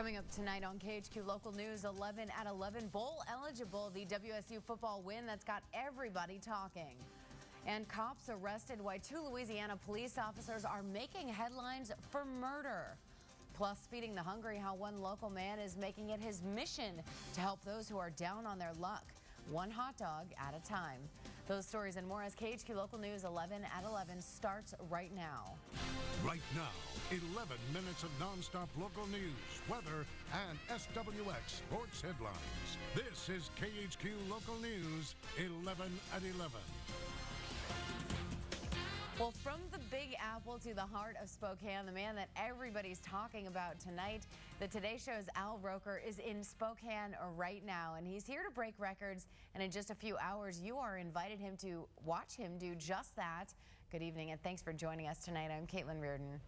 Coming up tonight on KHQ Local News, 11 at 11, bowl eligible, the WSU football win that's got everybody talking. And cops arrested while 2 Louisiana police officers are making headlines for murder. Plus, feeding the hungry, how one local man is making it his mission to help those who are down on their luck, one hot dog at a time. Those stories and more as KHQ Local News 11 at 11 starts right now. Right now, 11 minutes of nonstop local news, weather, and SWX sports headlines. This is KHQ Local News 11 at 11. Well, from the Big Apple to the heart of Spokane, the man that everybody's talking about tonight, the Today Show's Al Roker is in Spokane right now, and he's here to break records. And in just a few hours, you are invited him to watch him do just that. Good evening, and thanks for joining us tonight. I'm Caitlin Reardon.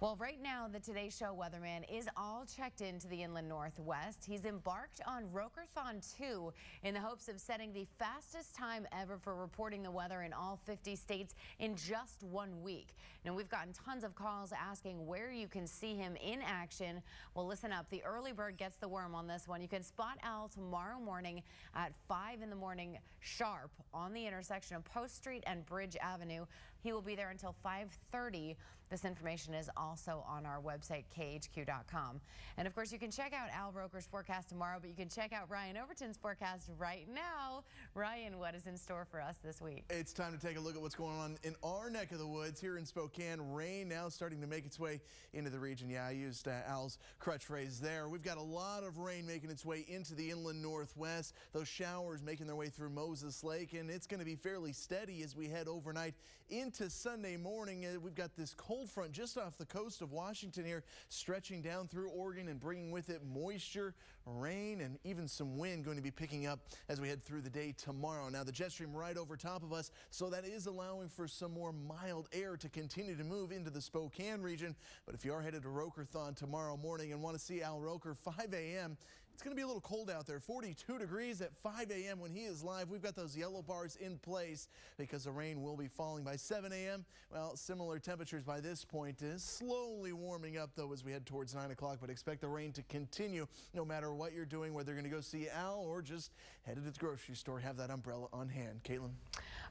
Well, right now, the Today Show weatherman is all checked into the inland Northwest. He's embarked on Rokerthon 2 in the hopes of setting the fastest time ever for reporting the weather in all 50 states in just 1 week. Now, we've gotten tons of calls asking where you can see him in action. Well, listen up. The early bird gets the worm on this one. You can spot Al tomorrow morning at 5 in the morning sharp on the intersection of Post Street and Bridge Avenue. He will be there until 5:30. This information is also on our website, khq.com. And of course, you can check out Al Roker's forecast tomorrow, but you can check out Ryan Overton's forecast right now. Ryan, what is in store for us this week? It's time to take a look at what's going on in our neck of the woods here in Spokane. Rain now starting to make its way into the region. Yeah, I used Al's crutch phrase there. We've got a lot of rain making its way into the inland Northwest. Those showers making their way through Moses Lake, and it's going to be fairly steady as we head overnight into Sunday morning. We've got this cold front just off the coast of Washington here, stretching down through Oregon and bringing with it moisture, rain, and even some wind going to be picking up as we head through the day tomorrow. Now, the jet stream right over top of us, so that is allowing for some more mild air to continue to move into the Spokane region. But if you are headed to Rokerthon tomorrow morning and want to see Al Roker, 5 a.m., it's going to be a little cold out there, 42 degrees at 5 a.m. when he is live. We've got those yellow bars in place because the rain will be falling by 7 a.m. Well, similar temperatures by this point is slowly warming up, though, as we head towards 9 o'clock. But expect the rain to continue no matter what you're doing, whether you're going to go see Al or just headed to the grocery store. Have that umbrella on hand. Caitlin.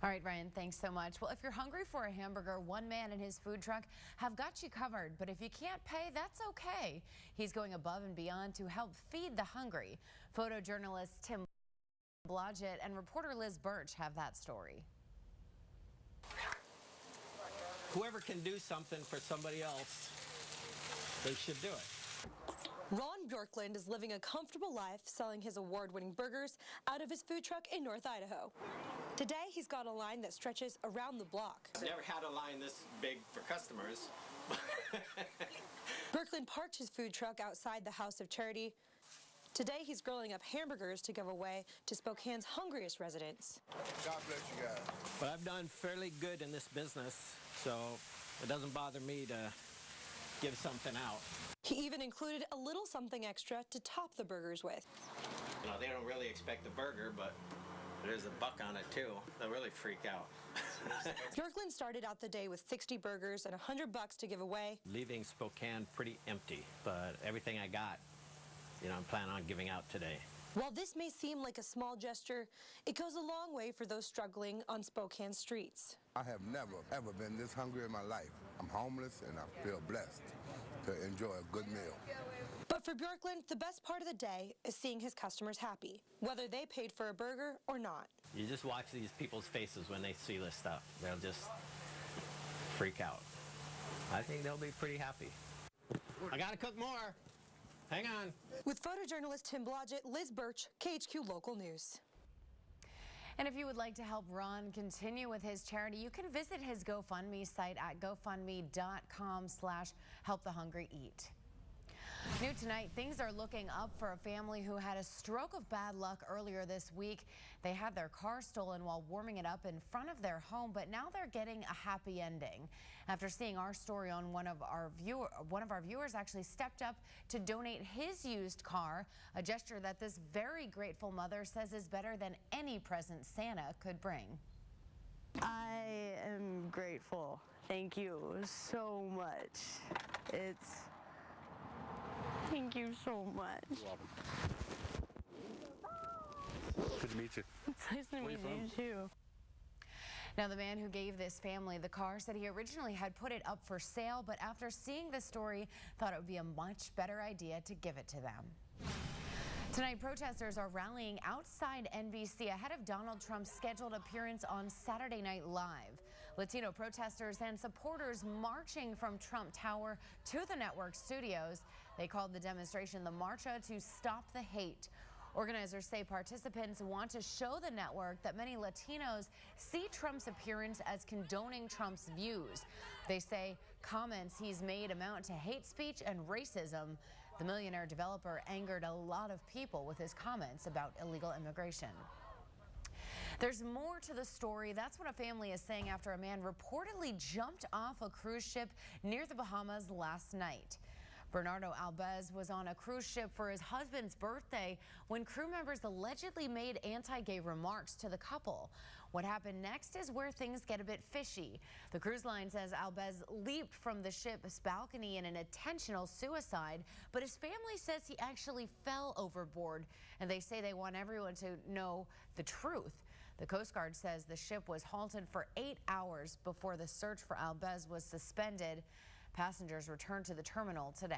All right, Ryan, thanks so much. Well, if you're hungry for a hamburger, one man and his food truck have got you covered. But if you can't pay, that's okay. He's going above and beyond to help feed the hungry. Photojournalist Tim Blodgett and reporter Liz Birch have that story. Whoever can do something for somebody else, they should do it. Ron Bjorklund is living a comfortable life selling his award-winning burgers out of his food truck in North Idaho. Today, he's got a line that stretches around the block. I've never had a line this big for customers. Bjorklund parked his food truck outside the House of Charity. Today, he's grilling up hamburgers to give away to Spokane's hungriest residents. God bless you guys. But I've done fairly good in this business, so it doesn't bother me to give something out. He even included a little something extra to top the burgers with. You know, they don't really expect a burger, but there's a buck on it too. They'll really freak out. Bjorklund started out the day with 60 burgers and $100 to give away. Leaving Spokane pretty empty, but everything I got, you know, I'm planning on giving out today. While this may seem like a small gesture, it goes a long way for those struggling on Spokane streets. I have never, ever been this hungry in my life. I'm homeless and I feel blessed to enjoy a good meal. But for Bjorklund, the best part of the day is seeing his customers happy, whether they paid for a burger or not. You just watch these people's faces when they see this stuff. They'll just freak out. I think they'll be pretty happy. I gotta cook more. Hang on. With photojournalist Tim Blodgett, Liz Birch, KHQ Local News. And if you would like to help Ron continue with his charity, you can visit his GoFundMe site at gofundme.com/helpthehungry.eat. New tonight, things are looking up for a family who had a stroke of bad luck earlier this week. They had their car stolen while warming it up in front of their home, but now they're getting a happy ending. After seeing our story on one of our viewers actually stepped up to donate his used car, a gesture that this very grateful mother says is better than any present Santa could bring. I am grateful. Thank you so much. It's Thank you so much. You're welcome. Good to meet you. It's nice to meet you too. Now, the man who gave this family the car said he originally had put it up for sale, but after seeing the story, thought it would be a much better idea to give it to them. Tonight, protesters are rallying outside NBC ahead of Donald Trump's scheduled appearance on Saturday Night Live. Latino protesters and supporters marching from Trump Tower to the network studios. They called the demonstration the Marcha to Stop the Hate. Organizers say participants want to show the network that many Latinos see Trump's appearance as condoning Trump's views. They say comments he's made amount to hate speech and racism. The millionaire developer angered a lot of people with his comments about illegal immigration. There's more to the story. That's what a family is saying after a man reportedly jumped off a cruise ship near the Bahamas last night. Bernardo Albez was on a cruise ship for his husband's birthday when crew members allegedly made anti-gay remarks to the couple. What happened next is where things get a bit fishy. The cruise line says Albez leaped from the ship's balcony in an intentional suicide, but his family says he actually fell overboard, and they say they want everyone to know the truth. The Coast Guard says the ship was halted for 8 hours before the search for Albez was suspended. Passengers returned to the terminal today.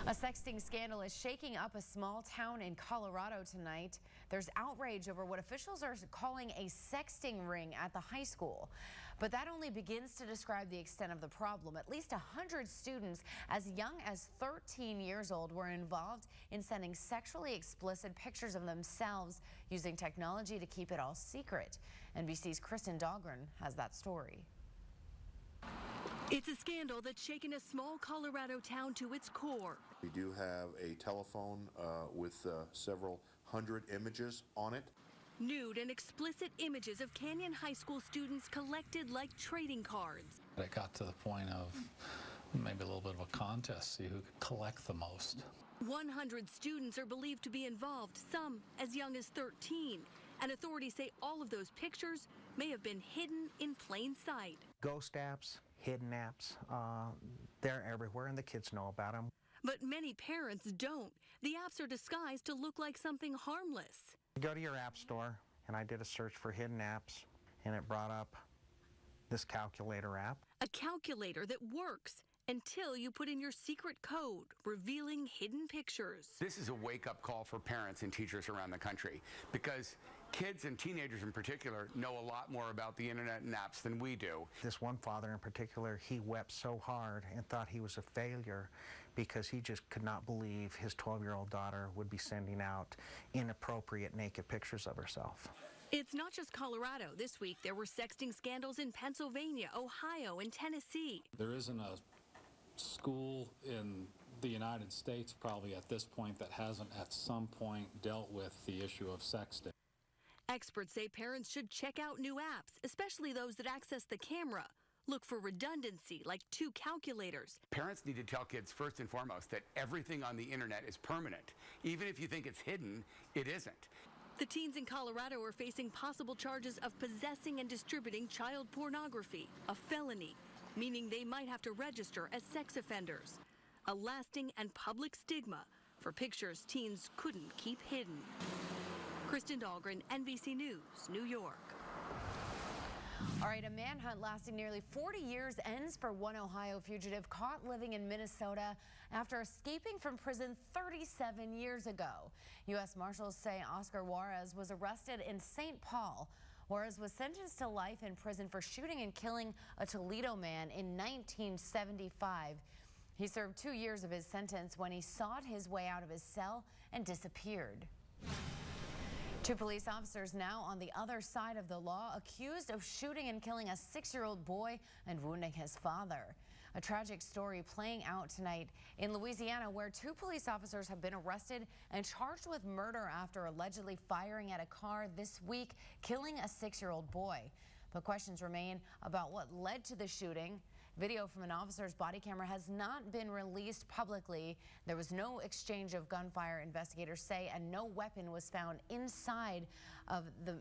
A sexting scandal is shaking up a small town in Colorado tonight. There's outrage over what officials are calling a sexting ring at the high school. But that only begins to describe the extent of the problem. At least 100 students as young as 13 years old were involved in sending sexually explicit pictures of themselves using technology to keep it all secret. NBC's Kristen Dahlgren has that story. It's a scandal that's shaken a small Colorado town to its core. We do have a telephone with several hundred images on it. Nude and explicit images of Canyon High School students collected like trading cards. It got to the point of maybe a little bit of a contest, see who could collect the most. 100 students are believed to be involved, some as young as 13. And authorities say all of those pictures may have been hidden in plain sight. Ghost apps, hidden apps, they're everywhere and the kids know about them. But many parents don't. The apps are disguised to look like something harmless. You go to your app store, and I did a search for hidden apps, and it brought up this calculator app. A calculator that works until you put in your secret code, revealing hidden pictures. This is a wake-up call for parents and teachers around the country, because kids and teenagers in particular know a lot more about the internet and apps than we do. This one father in particular, he wept so hard and thought he was a failure because he just could not believe his 12-year-old daughter would be sending out inappropriate naked pictures of herself. It's not just Colorado. This week there were sexting scandals in Pennsylvania, Ohio, and Tennessee. There isn't a school in the United States probably at this point that hasn't at some point dealt with the issue of sexting. Experts say parents should check out new apps, especially those that access the camera. Look for redundancy, like 2 calculators. Parents need to tell kids first and foremost that everything on the internet is permanent. Even if you think it's hidden, it isn't. The teens in Colorado are facing possible charges of possessing and distributing child pornography, a felony, meaning they might have to register as sex offenders. A lasting and public stigma for pictures teens couldn't keep hidden. Kristen Dahlgren, NBC News, New York. All right, a manhunt lasting nearly 40 years ends for one Ohio fugitive caught living in Minnesota after escaping from prison 37 years ago. U.S. Marshals say Oscar Juarez was arrested in St. Paul. Juarez was sentenced to life in prison for shooting and killing a Toledo man in 1975. He served 2 years of his sentence when he sawed his way out of his cell and disappeared. 2 police officers now on the other side of the law, accused of shooting and killing a 6-year-old boy and wounding his father. A tragic story playing out tonight in Louisiana, where 2 police officers have been arrested and charged with murder after allegedly firing at a car this week, killing a 6-year-old boy. But questions remain about what led to the shooting. Video from an officer's body camera has not been released publicly. There was no exchange of gunfire, investigators say, and no weapon was found inside of the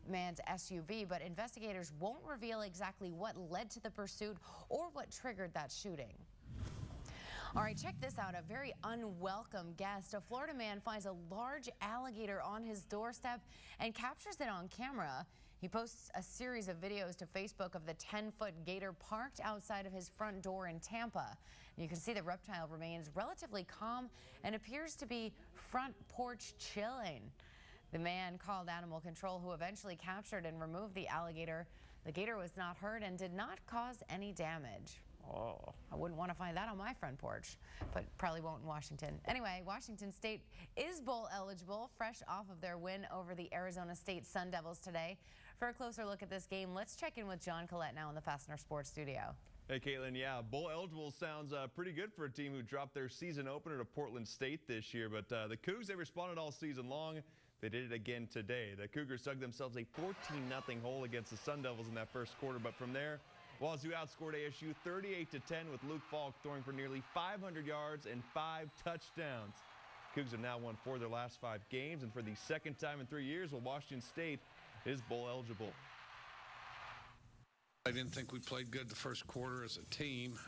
man's SUV, but investigators won't reveal exactly what led to the pursuit or what triggered that shooting. All right, check this out. A very unwelcome guest. A Florida man finds a large alligator on his doorstep and captures it on camera. He posts a series of videos to Facebook of the 10-foot gator parked outside of his front door in Tampa. You can see the reptile remains relatively calm and appears to be front porch chilling. The man called animal control, who eventually captured and removed the alligator. The gator was not hurt and did not cause any damage. Oh, I wouldn't want to find that on my front porch, but probably won't in Washington. Anyway, Washington State is bowl eligible, fresh off of their win over the Arizona State Sun Devils today. For a closer look at this game, let's check in with John Collette now in the Fastener Sports studio. Hey, Caitlin, yeah, bowl eligible sounds pretty good for a team who dropped their season opener to Portland State this year, but the Cougs, they responded all season long. They did it again today. The Cougars dug themselves a 14-0 hole against the Sun Devils in that first quarter, but from there, Wazoo outscored ASU 38-10 with Luke Falk throwing for nearly 500 yards and 5 touchdowns. Cougs have now won 4 of their last 5 games, and for the second time in 3 years, Washington State is bowl eligible. I didn't think we played good the first quarter as a team,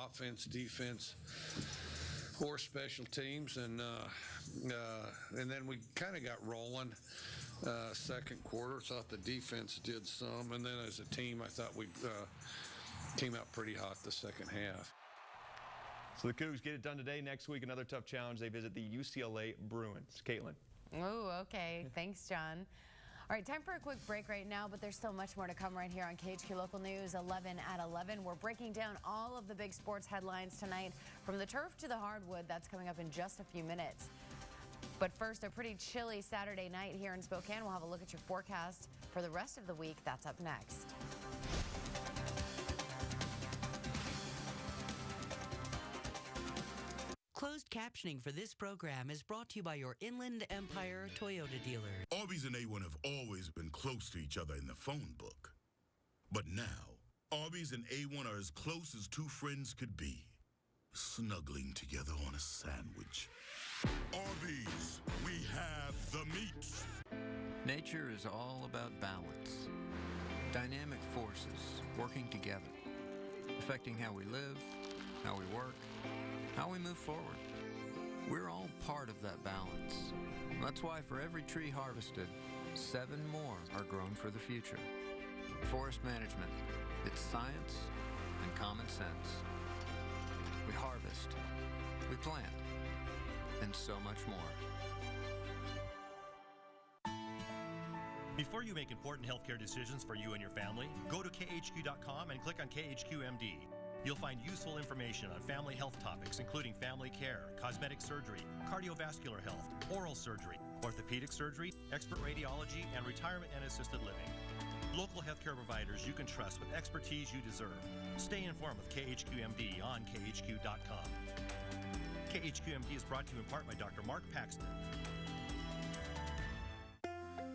offense, defense, or special teams, and then we kind of got rolling. Second quarter, thought the defense did some, and then as a team, I thought we came out pretty hot the second half. So the Cougs get it done today. Next week, another tough challenge. They visit the UCLA Bruins. Caitlin. Oh, okay. Thanks, John. All right, time for a quick break right now, but there's still much more to come right here on KHQ Local News 11 at 11. We're breaking down all of the big sports headlines tonight, from the turf to the hardwood. That's coming up in just a few minutes. But first, a pretty chilly Saturday night here in Spokane. We'll have a look at your forecast for the rest of the week. That's up next. Closed captioning for this program is brought to you by your Inland Empire Toyota dealer. Arby's and A1 have always been close to each other in the phone book. But now, Arby's and A1 are as close as two friends could be, snuggling together on a sandwich. Arby's, we have the meats. Nature is all about balance. Dynamic forces working together, affecting how we live, how we work, how we move forward. We're all part of that balance. That's why for every tree harvested, 7 more are grown for the future. Forest management, it's science and common sense. We harvest, we plant, and so much more. Before you make important healthcare decisions for you and your family, go to KHQ.com and click on KHQMD. You'll find useful information on family health topics, including family care, cosmetic surgery, cardiovascular health, oral surgery, orthopedic surgery, expert radiology, and retirement and assisted living. Local healthcare providers you can trust with expertise you deserve. Stay informed with KHQMD on KHQ.com. KHQMD is brought to you in part by Dr. Mark Paxton.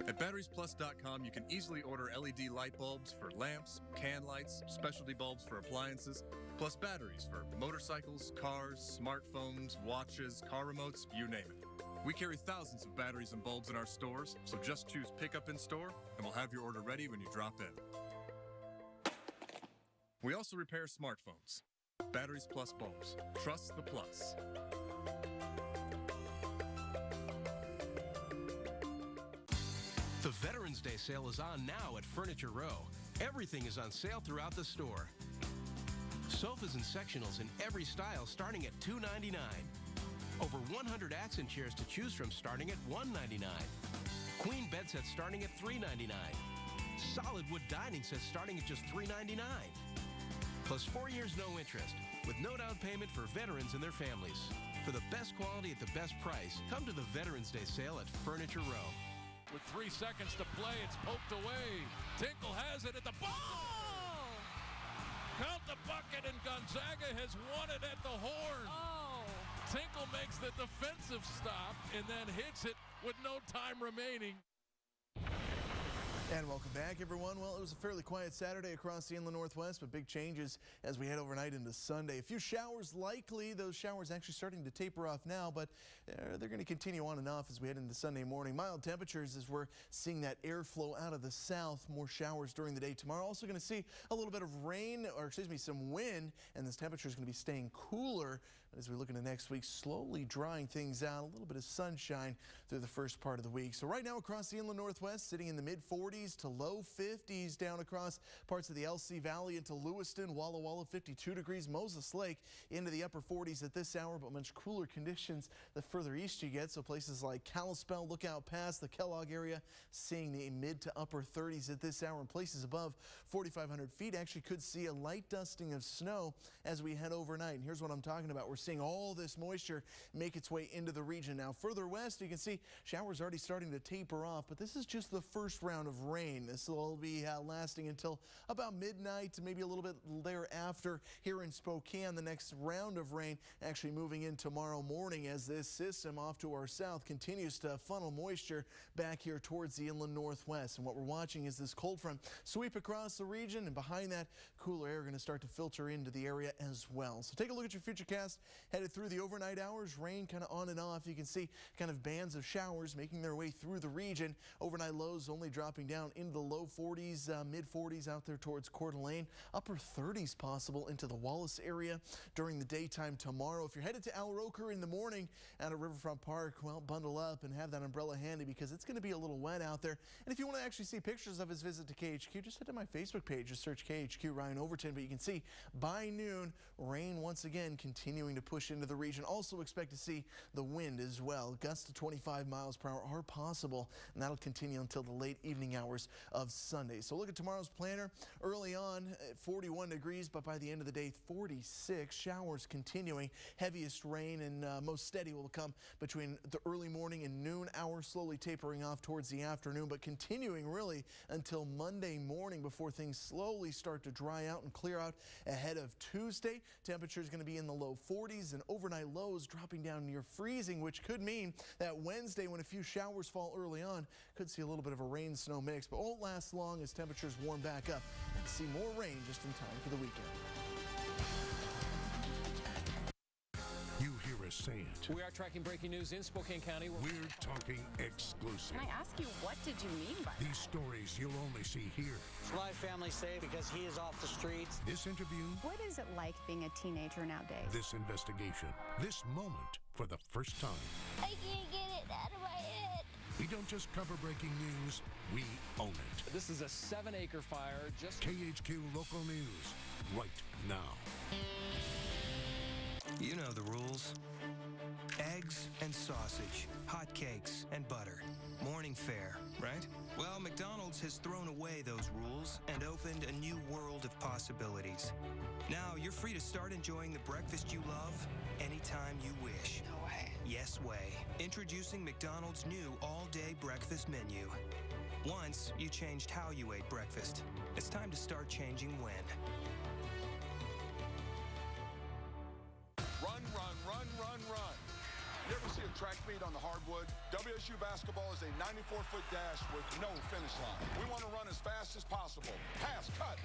At BatteriesPlus.com, you can easily order LED light bulbs for lamps, can lights, specialty bulbs for appliances, plus batteries for motorcycles, cars, smartphones, watches, car remotes, you name it. We carry thousands of batteries and bulbs in our stores, so just choose Pickup in Store, and we'll have your order ready when you drop in. We also repair smartphones. Batteries Plus bulbs. Trust the plus. The Veterans Day sale is on now at Furniture Row. Everything is on sale throughout the store. Sofas and sectionals in every style starting at $2.99. Over 100 accent chairs to choose from starting at $1.99. Queen bed sets starting at $3.99. Solid wood dining sets starting at just $3.99. Plus 4 years no interest with no down payment for veterans and their families. For the best quality at the best price, come to the Veterans Day sale at Furniture Row. With 3 seconds to play, it's poked away. Tinkle has it at the ball! Count the bucket, and Gonzaga has won it at the horn. Oh. Tinkle makes the defensive stop and then hits it with no time remaining. And welcome back, everyone. Well, it was a fairly quiet Saturday across the inland Northwest, but big changes as we head overnight into Sunday. A few showers likely. Those showers actually starting to taper off now, but they're going to continue on and off as we head into Sunday morning. Mild temperatures as we're seeing that airflow out of the south. More showers during the day tomorrow. Also going to see a little bit of rain, or excuse me, some wind, and this temperature is going to be staying cooler as we look into next week, slowly drying things out. A little bit of sunshine through the first part of the week. So right now across the inland Northwest, sitting in the mid-40s to low 50s down across parts of the LC Valley into Lewiston, Walla Walla 52 degrees, Moses Lake into the upper 40s at this hour, but much cooler conditions the further east you get. So places like Kalispell, Lookout Pass, the Kellogg area, seeing the mid to upper 30s at this hour, and places above 4,500 feet actually could see a light dusting of snow as we head overnight. And here's what I'm talking about. We're seeing all this moisture make its way into the region. Now further west, you can see showers already starting to taper off, but this is just the first round of rain. This will be lasting until about midnight, maybe a little bit thereafter here in Spokane. The next round of rain actually moving in tomorrow morning as this system off to our south continues to funnel moisture back here towards the inland Northwest. And what we're watching is this cold front sweep across the region, and behind that, cooler air going to start to filter into the area as well. So take a look at your futurecast headed through the overnight hours. Rain kind of on and off. You can see kind of bands of showers making their way through the region. Overnight lows only dropping down into the low 40s, mid 40s out there towards Coeur d'Alene. Upper 30s possible into the Wallace area during the daytime tomorrow. If you're headed to Al Roker in the morning out of Riverfront Park, well, bundle up and have that umbrella handy because it's going to be a little wet out there. And if you want to actually see pictures of his visit to KHQ, just head to my Facebook page. Just search KHQ Ryan Overton. But you can see by noon, rain once again continuing to push into the region. Also expect to see the wind as well. Gusts to 25 miles per hour are possible, and that'll continue until the late evening hours of Sunday. So look at tomorrow's planner. Early on at 41 degrees, but by the end of the day, 46. Showers continuing. Heaviest rain and most steady will come between the early morning and noon hours, slowly tapering off towards the afternoon, but continuing really until Monday morning before things slowly start to dry out and clear out ahead of Tuesday. Temperature is going to be in the low 40s and overnight lows dropping down near freezing, which could mean that Wednesday, when a few showers fall early on, could see a little bit of a rain-snow mix, but won't last long as temperatures warm back up and see more rain just in time for the weekend. You hear us say it. We are tracking breaking news in Spokane County. We're talking exclusive. Can I ask you, what did you mean by These stories you'll only see here. My family's safe because he is off the streets. This interview. What is it like being a teenager nowadays? This investigation. This moment for the first time. I can't get it out of my head. We don't just cover breaking news, we own it. This is a 7-acre fire. Just KHQ Local News, right now. You know the rules. Eggs and sausage, hotcakes and butter. Morning fare, right? Well, McDonald's has thrown away those rules and opened a new world of possibilities. Now you're free to start enjoying the breakfast you love anytime you wish. No way. Yes way. Introducing McDonald's new all-day breakfast menu. Once you changed how you ate breakfast. It's time to start changing when. Run, run, run, run, run. You ever see a track meet on the hardwood? WSU basketball is a 94-foot dash with no finish line. We want to run as fast as possible. Pass, cut,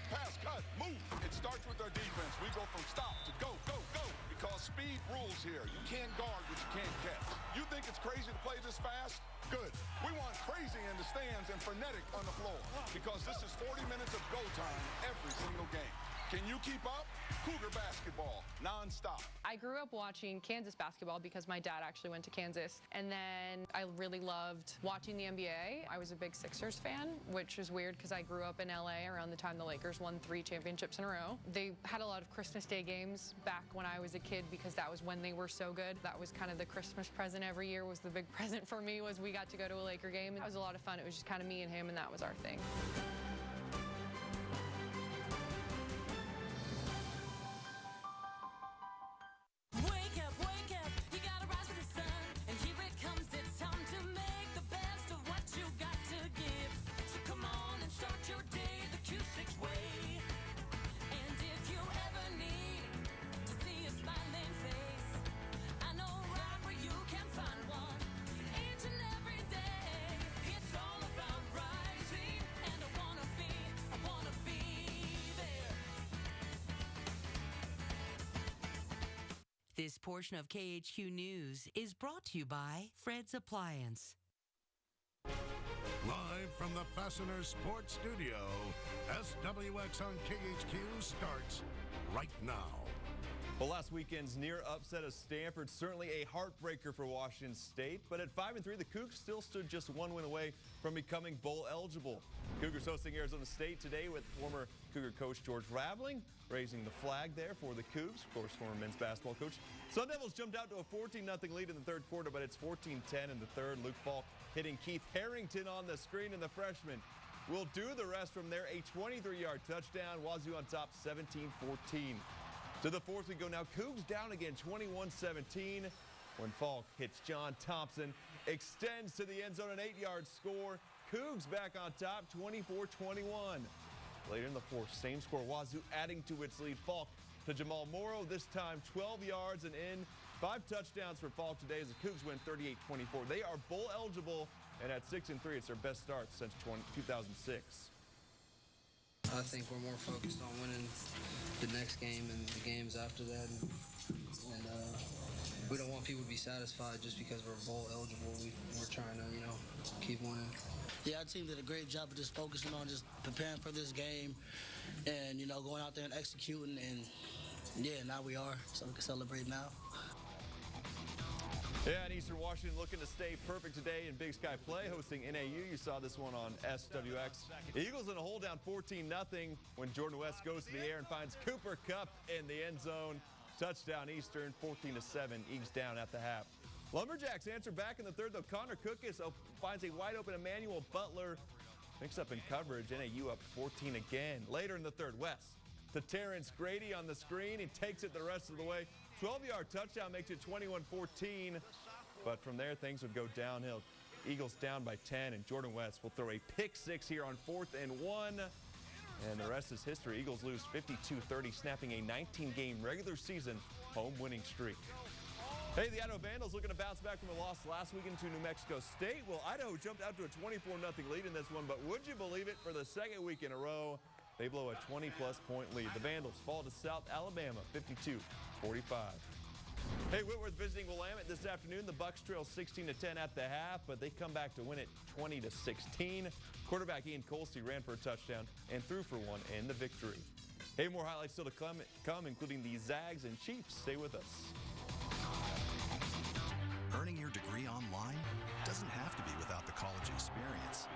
move. It starts with our defense. We go from stop to go, go, go. Because speed rules here. You can't guard what you can't catch. You think it's crazy to play this fast? Good. We want crazy in the stands and frenetic on the floor. Because this is 40 minutes of go time every single game. Can you keep up? Cougar basketball, nonstop. I grew up watching Kansas basketball because my dad actually went to Kansas. And then I really loved watching the NBA. I was a big Sixers fan, which is weird because I grew up in LA around the time the Lakers won 3 championships in a row. They had a lot of Christmas Day games back when I was a kid because that was when they were so good. That was kind of the Christmas present every year. Was the big present for me was we got to go to a Laker game. It was a lot of fun. It was just kind of me and him, and that was our thing. Each and every day, it's all about rising and This portion of KHQ News is brought to you by Fred's Appliance. Live from the Fastener Sports Studio, SWX on KHQ starts right now. Well, last weekend's near upset of Stanford, certainly a heartbreaker for Washington State, but at 5-3, the Cougs still stood just one win away from becoming bowl eligible. Cougars hosting Arizona State today with former Cougar coach George Raveling raising the flag there for the Cougs, of course, former men's basketball coach. Sun Devils jumped out to a 14-0 lead in the third quarter, but it's 14-10 in the third. Luke Falk hitting Keith Harrington on the screen, and the freshman will do the rest from there. A 23-yard touchdown. Wazoo on top 17-14. To the fourth we go now. Cougs down again 21-17 when Falk hits John Thompson. Extends to the end zone, an 8-yard score. Cougs back on top 24-21. Later in the fourth, same score. Wazoo adding to its lead. Falk to Jamal Morrow, this time 12 yards and in. 5 touchdowns for Falk today as the Cougs win 38-24. They are bowl eligible, and at 6-3, it's their best start since 2006. I think we're more focused on winning the next game and the games after that. And we don't want people to be satisfied just because we're bowl eligible. We're trying to, keep winning. Yeah, our team did a great job of just focusing on just preparing for this game and, going out there and executing. And, yeah, now we are, so we can celebrate now. Yeah, and Eastern Washington looking to stay perfect today in Big Sky play, hosting NAU. You saw this one on SWX. Eagles in a hole down 14-0 when Jordan West goes to the air and finds Cooper Kupp in the end zone. Touchdown Eastern, 14-7. Eagles down at the half. Lumberjacks answer back in the third, though. Connor Cookus finds a wide-open Emmanuel Butler. Mixed up in coverage. NAU up 14 again. Later in the third, West to Terrence Grady on the screen. He takes it the rest of the way. 12-yard touchdown makes it 21-14. But from there, things would go downhill. Eagles down by 10, and Jordan West will throw a pick six here on 4th and 1. And the rest is history. Eagles lose 52-30, snapping a 19-game regular season home winning streak. Hey, the Idaho Vandals looking to bounce back from a loss last weekend to New Mexico State. Well, Idaho jumped out to a 24-0 lead in this one, but would you believe it, for the second week in a row, they blow a 20-plus point lead. The Vandals fall to South Alabama, 52-45. Hey, Whitworth visiting Willamette this afternoon. The Bucks trail 16-10 at the half, but they come back to win it 20-16. Quarterback Ian Colsey ran for a touchdown and threw for one in the victory. Hey, more highlights still to come, including the Zags and Chiefs. Stay with us. Earning your degree online doesn't have to be without the college experience.